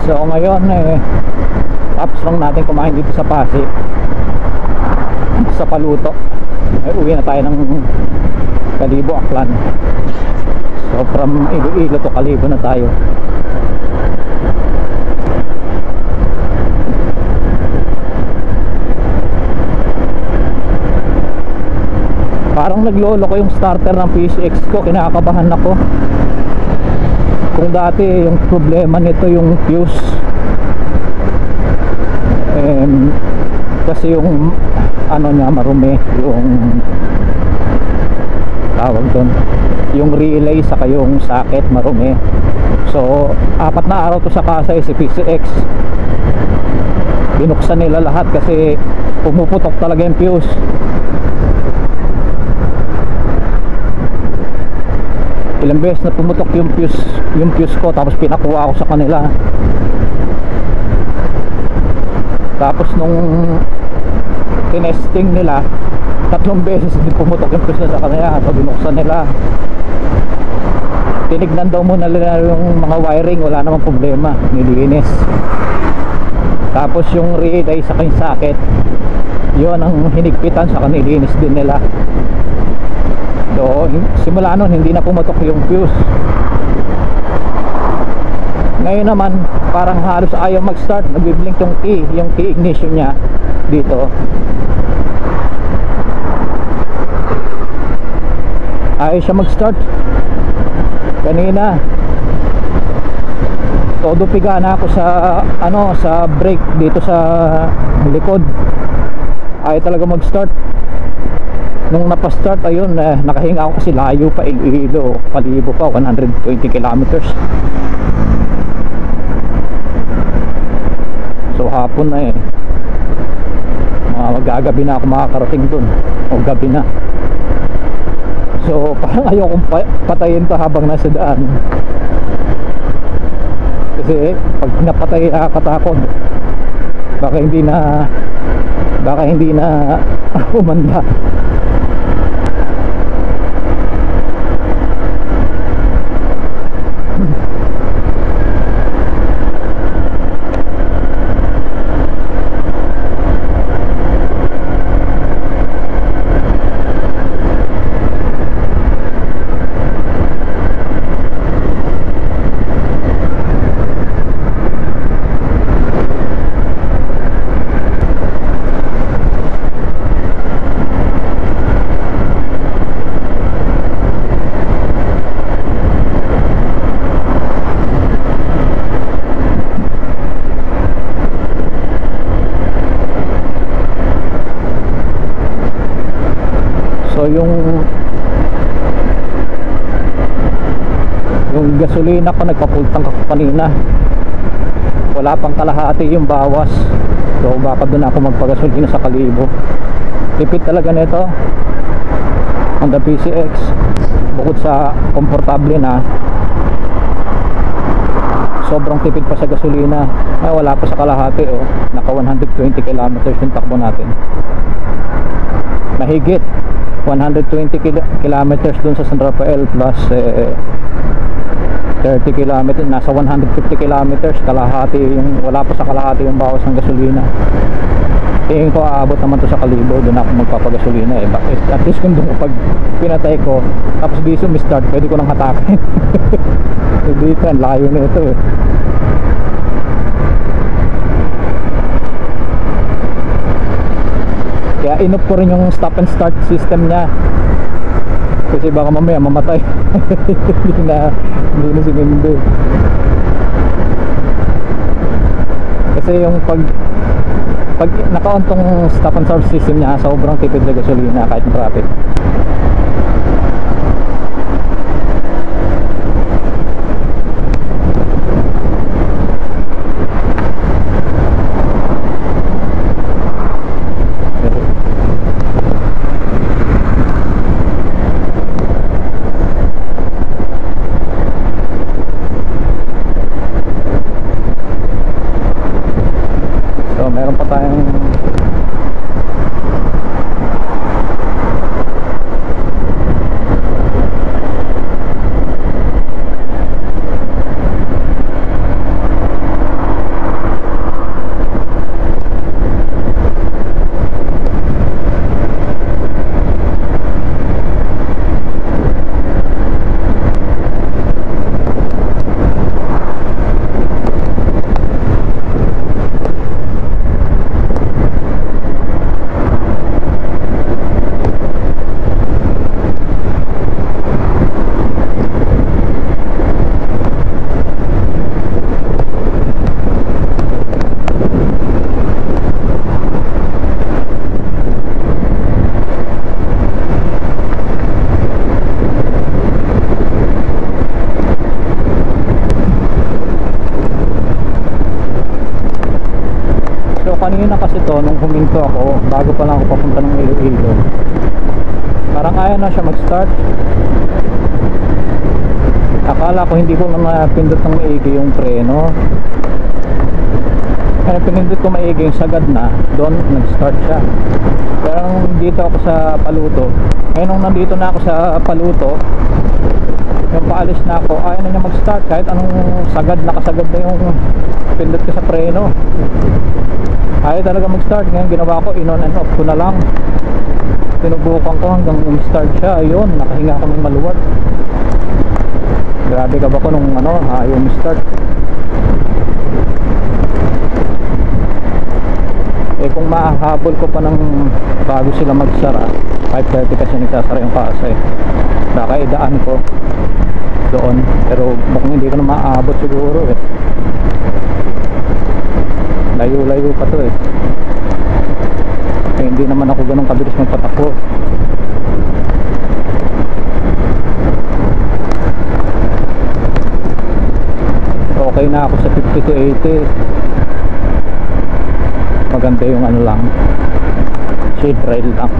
So ngayon tapos lang natin kumain dito sa Pasig, sa Paluto. Uwi na tayo ng Kalibo, Aklan. So from Iloilo to Kalibo na tayo. Parang naglolo ko yung starter ng PCX ko, kinakabahan ako. Kung dati yung problema nito yung fuse, kasi yung ano niya marumi, yung tawag doon, yung relay saka yung socket marumi. So 4 na araw to sa kasa si PCX, binuksan nila lahat kasi pumuputok talaga yung fuse. Ilang beses na pumutok yung fuse ko, tapos pinakuha ko sa kanila. Tapos nung tinesting nila, 3 beses din pumutok yung fuse na sa kanila. So binuksan nila, tinignan daw muna nila yung mga wiring, wala namang problema, nilinis. Tapos yung relay sa yung socket, yun ang hinigpitan, sa kanilinis din nila. So simula nun hindi na pumutok yung fuse. Ngayon naman parang halos ayaw mag start, nagbiblink yung key ignition nya dito. Ayaw siya mag start. Kanina todo piga na ako sa sa brake dito sa likod, ayaw talaga mag start. Nung napastart, ayun, nakahinga ako kasi layo pa, Iloilo, Kalibo pa, 120 kilometers. So hapon na magagabi na ako makakarating dun, o gabi na. So parang ayaw kong patayin to habang nasa daan, kasi pag napatay nakakatakot, baka hindi na umanda. So yung gasolina ko, nagpapultang ako kanina, wala pang kalahati yung bawas. So baka doon ako magpagasolina sa Kalibo. Tipid talaga nito Honda PCX, bukod sa komportable na, sobrang tipid pa sa gasolina. Wala pa sa kalahati, naka 120 kilometers yung takbo natin, mahigit 120 kilometers dun sa San Rafael, plus 30 kilometers, nasa 150 kilometers, kalahati yung, wala pa sa kalahati yung bawas ng gasolina. Tingin ko aabot naman to sa Kalibo, doon ako magpapagasolina bakit? At least kung doon pag pinatay ko tapos di sumistart, pwede ko nang hatakin. Dito ang layo na ito Kaya inop ko rin yung stop and start system nya, kasi baka mamaya mamatay. hindi na sumindi. Kasi yung pag naka-on tong stop and start system nya, sobrang tipid sa gasolina kahit traffic. Meron pa tayong na kasi to nung huminto ako bago pa lang ako papunta ng Iloilo. Parang ayaw na siya mag-start. Akala ko hindi ko na mapindot ng maigi yung preno. Kaya pinindot ko maigi yung sagad na, doon nag-start siya. Pero nung dito ako sa Paluto, ngayon nung nandito na ako sa Paluto, yung paalis na ako, ayaw na niya mag-start kahit anong sagad, nakasagad na yung pindot ko sa preno. Ayaw talaga mag-start. Ngayon ginawa ko, in-on and off ko na lang. Tinubukan ko hanggang mag-start siya. Ayun, nakahinga ako ng maluwag. Grabe ka ba ko nung ayaw mag-start. Eh kung mahahabol ko pa ng bago sila magsara, 5:30 kasi nagsasara yung kasa eh, baka idaan ko doon, pero mukhang hindi ko na maaabot siguro eh. Layo-layo pa to eh. Eh hindi naman ako ganun kabilis magpatakbo. Okay na ako sa 50 to 80. Maganda yung lang, shade rail lang.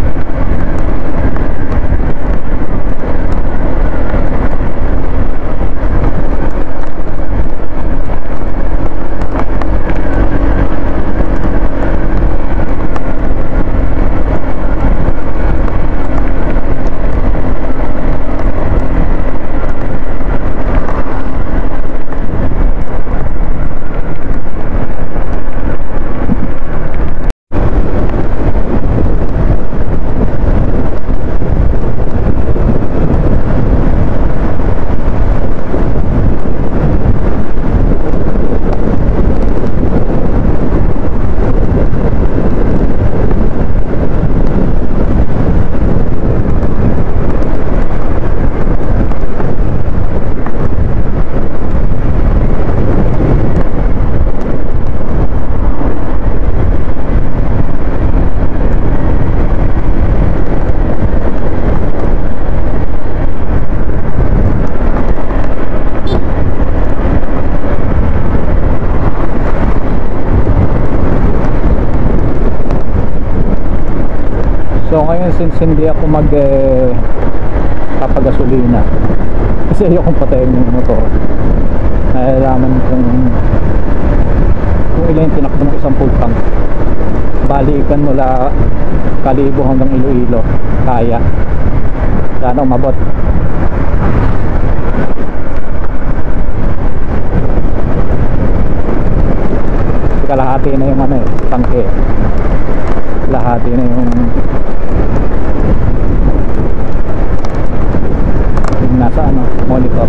So ngayon since hindi ako papagasolina kasi ayokong patayin yung motor, nalalaman kung ilan yung tinakbo ng isang full tank, balikan mula Kalibo hanggang Iloilo kaya, sana umabot. Kalahati na yung tangke, lahati na yung nasa monitor.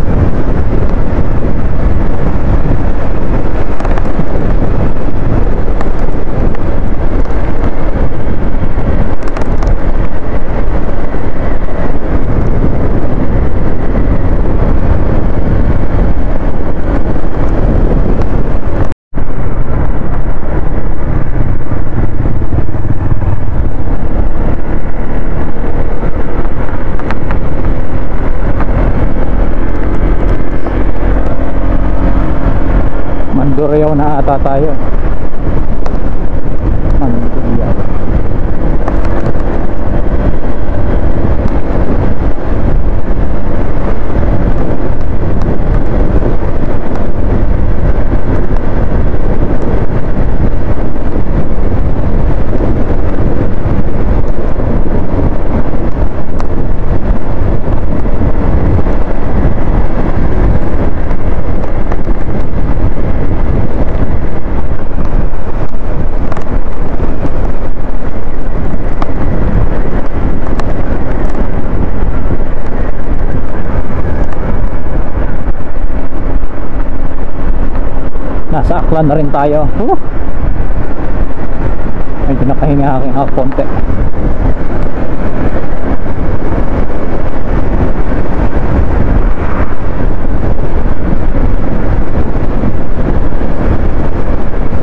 Mandureo na ata tayo. Mandureo. Nasa Aklan na rin tayo. Medyo nakahinga aking konti.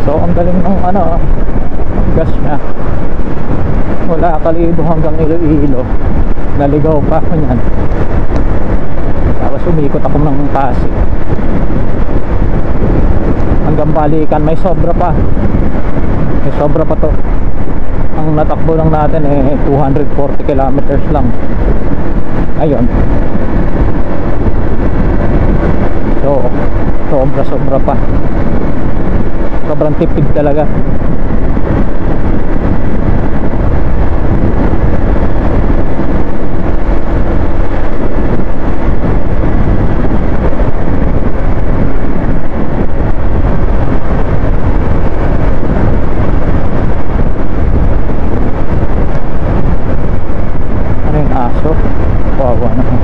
So ang galing ng gas niya, mula Kalibo hanggang Iloilo, naligaw pa ako niyan. Tapos umikot ako ng Pasig hanggang balikan, may sobra pa. eh, sobra pa to. Ang natakbo lang natin eh 240 kilometers lang. Ayun. So sobra pa. Sobrang tipid talaga. Ano yung aso? Wawa naman.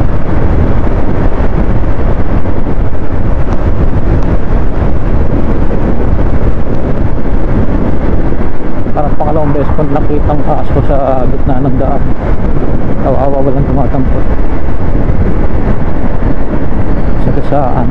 Parang pangalawang beses ko nakitang aso sa gitna ng daan. Kawawa, walang tumatampo sa gasaan.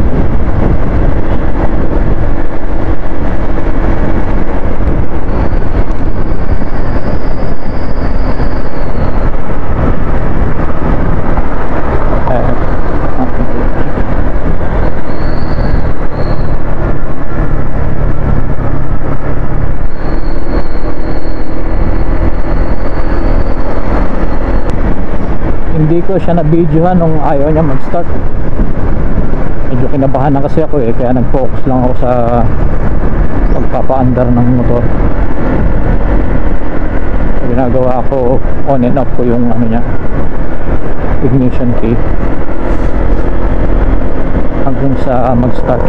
Hindi ko siya na-videohan nung ayaw niya mag-start. Medyo kinabahan na kasi ako eh, kaya nag-focus lang ako sa pagpapa-andar ng motor. So, ginagawa ko, on and off ko yung ano niya, ignition key hanggang sa mag-start.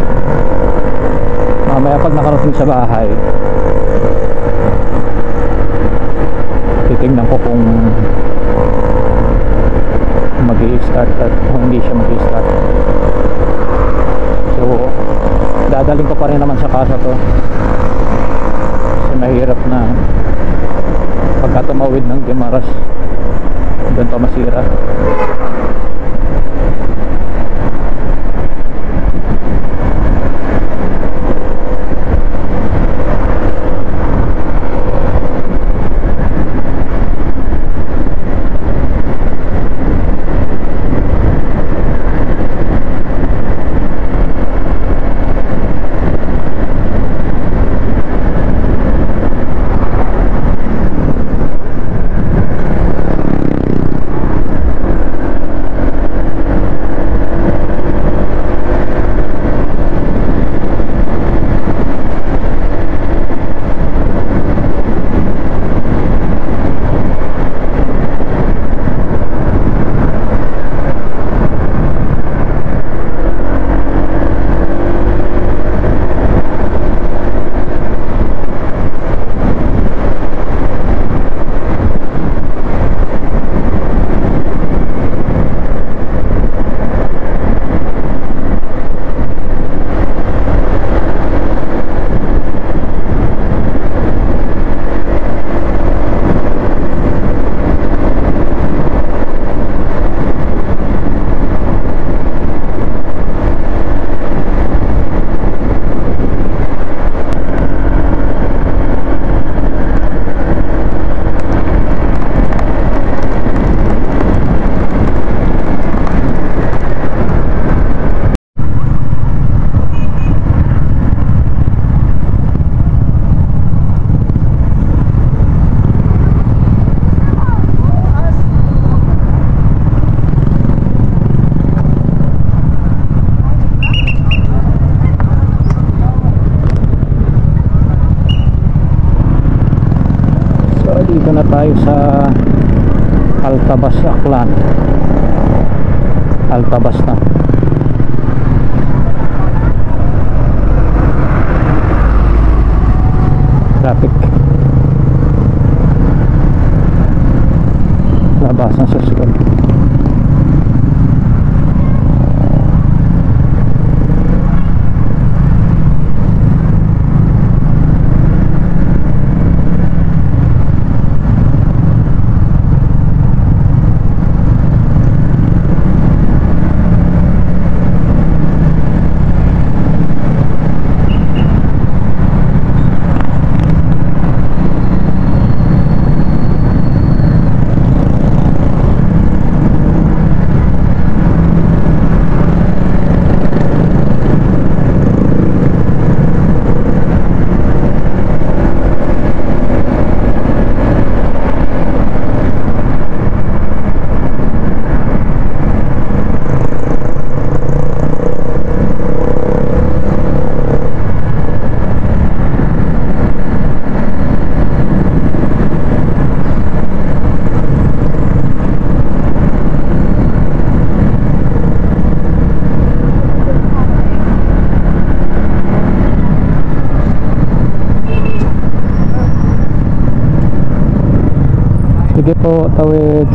Mamaya pag nakarating sa bahay, titignan ko kung mag-i-start at kung hindi siya mag-i-start. So dadaling ko pa rin naman sa casa to kasi mahirap na pagka tumawid ng Guimaras doon pa masira. Dito na tayo sa Altabas, Aklan. Altabas na. Traffic. Labasan sa school. Sige po, tawid.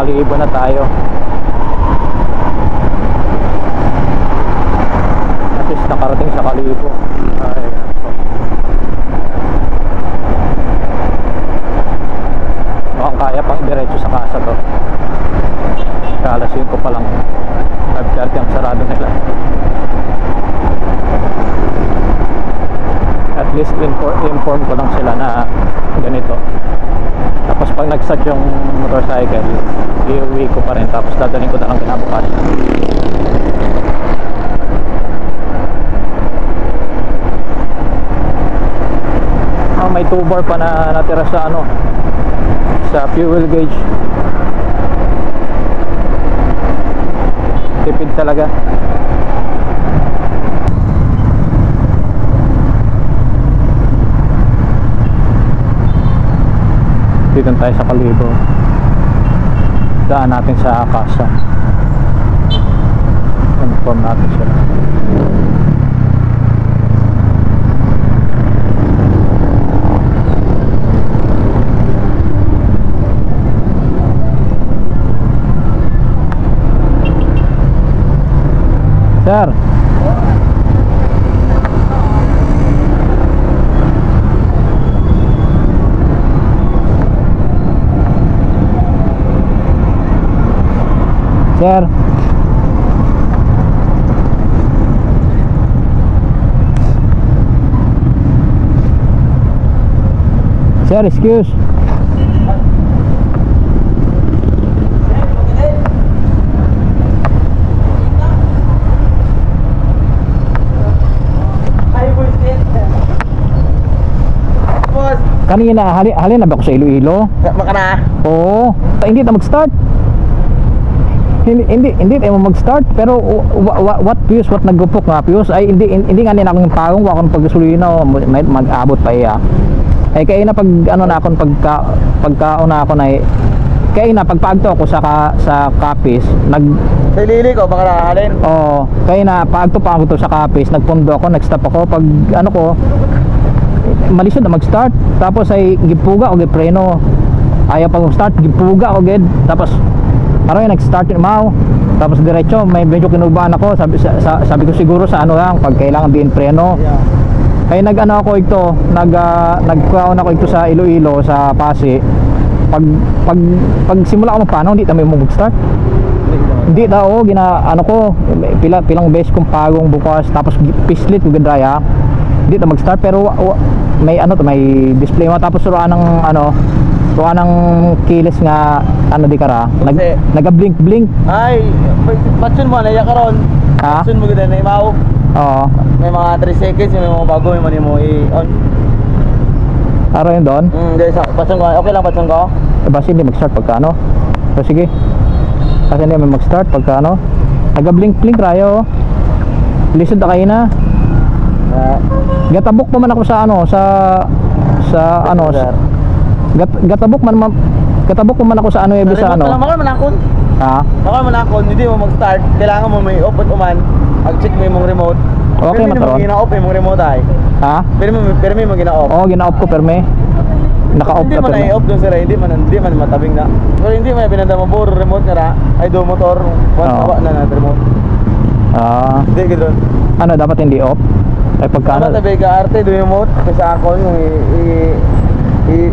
Kalibo na tayo. At least nakarating sa Kalibo. Ay, mukhang kaya pang diretso sa casa to. Alas 5 pa lang. 5:30 ang sarado nila. At least inform ko lang sila na ganito. Tapos pag nag-start yung motorcycle, iuwi ko pa rin. Tapos dadaling ko na lang kinabukasan. May 2 bar pa na natira sa ano, sa fuel gauge. Tipid talaga. Dito tayo sa Kalibo. Daan natin sa casa. Inform natin sila. Sir, Sir, Sir, excuse. Kanina, halin na ba ako sa Iloilo? Maka na? Oo. Hindi na mag-start. Hindi tayo mag-start. Pero what fuse, what nagupok nga fuse? Ay hindi nga nila akong pagong wakon paggasolina mag-abot pa iya. Ay kaya na pag ano na akong pagkauna ako na kaya na pagpaagto ako sa Capiz sa ilili ko baka nahalin. Oo. Kaya na paagto pa ako sa Capiz, nagpundo ako, nag-stop ako pag ano ko malisod na mag-start. Tapos ay gipuga o gipreno. Ayaw pag mag-start, gipuga o gid. Tapos parang nag-start yung mau. Tapos diretso, may medyo kinubaan ako. Sabi ko siguro sa ano lang, pag kailangan din preno. Yeah. Kaya nag-ano ako ito, nagkaon ako ito sa Iloilo, sa Pasig. Pag simula ako magpano, hindi tayo mag-start. Hindi daw, ano ko, pilang beses kong pagong bukas, tapos pislit ko gadraya. Hindi na mag-start, pero may ano to, may display mo. Tapos suruan ng ano, suruan ng kilis nga ano di kara, nag-blink. Ay, patsun mo na karon. Ha? Patsun mo gid na imaw. Oo. May mga 3 seconds, may mga bago, may mani mo i-on. Aro yun doon? Guys, patsun ko. Okay lang patsun ko. Basta hindi mag-start pagka ano. So sige. Kasi hindi may mag-start pagka ano. Nag-blink rayo. Lisod na kayo na. Gatabok pa man ako sa ano, sa ano, gatabok man ako sa ano, sa ano. Makal manakon. Ha? Makal manakon, hindi mo mag-start. Kailangan mo may off at uman. Pag-check mo yung remote. Okay, pero matron. hindi mo gina-off yung remote ay. Ha? Pero may gina-off. Oo, gina-off ko perme. Naka-off Hindi ka man perme. i-off doon sir, hindi man matabing na. Pero hindi man binanda mo puro remote nga ra. Ay do motor, one Oo. tawa na remote. Ah, Hindi gidon. ano dapat hindi off? Ay pagkano? Ano tabi ka arte do remote kasi ako yung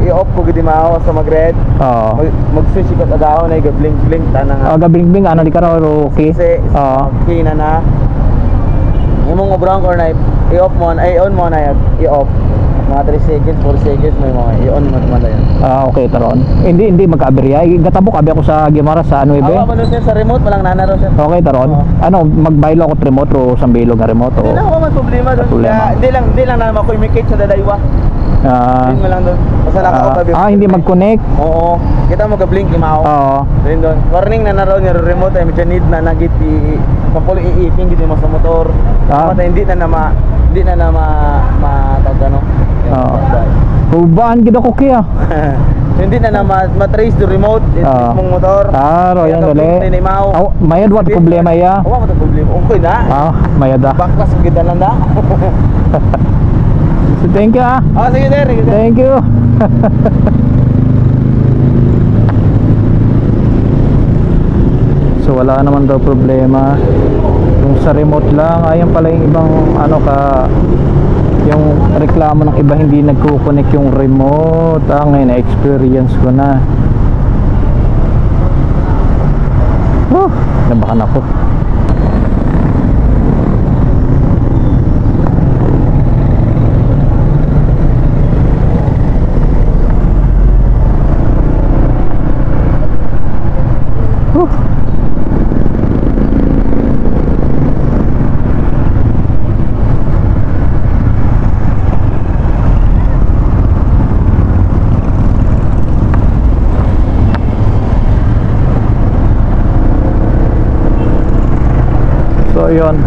i-off ko gid mao sa mag-red. Oo. Mag-switch ko tagaw na i-blink tanang. Gabing-bing ano di ka raw okay? Kasi Oo. okay na. Imong obrang or na i-off mo ay on mo na i-off. Mga 3 seconds, 4 seconds may mga i-on mo naman yan. Okay taron. Hindi magka-aberya. Gatabok abi ako sa Guimara sa ano ibe. Awa man sir sa remote walang nanaro sir. Okay taron. Oo. Ano magbaylo ako remote o sa bilog nga remote Hindi o. lang ako man problema doon. Problema. Hindi lang na ma-communicate sa dadaywa. Hindi mo lang doon. Basta nakakatabi. Hindi mag-connect. Oo. Kita mo ka-blink imao. Oo. Doon doon. Warning na naroon yung remote ay medyo need na nagit papulo iiping gid mo sa motor. Mata hindi na matag ano. Oo. Hubaan gid ako kaya. Hindi na matrace the remote mong motor. Aro yan dali. Mayad wat problema ya. Wa mo problema. Okay na. Mayad ah. Baklas kita lang da. So, thank you ah. Sige sir. Thank you. So wala naman daw problema. Yung sa remote lang, ayan pala yung ibang ano ka, yung reklamo ng iba hindi nagko-connect yung remote. Ngayon na-experience ko na. Nabahan ako. So yun,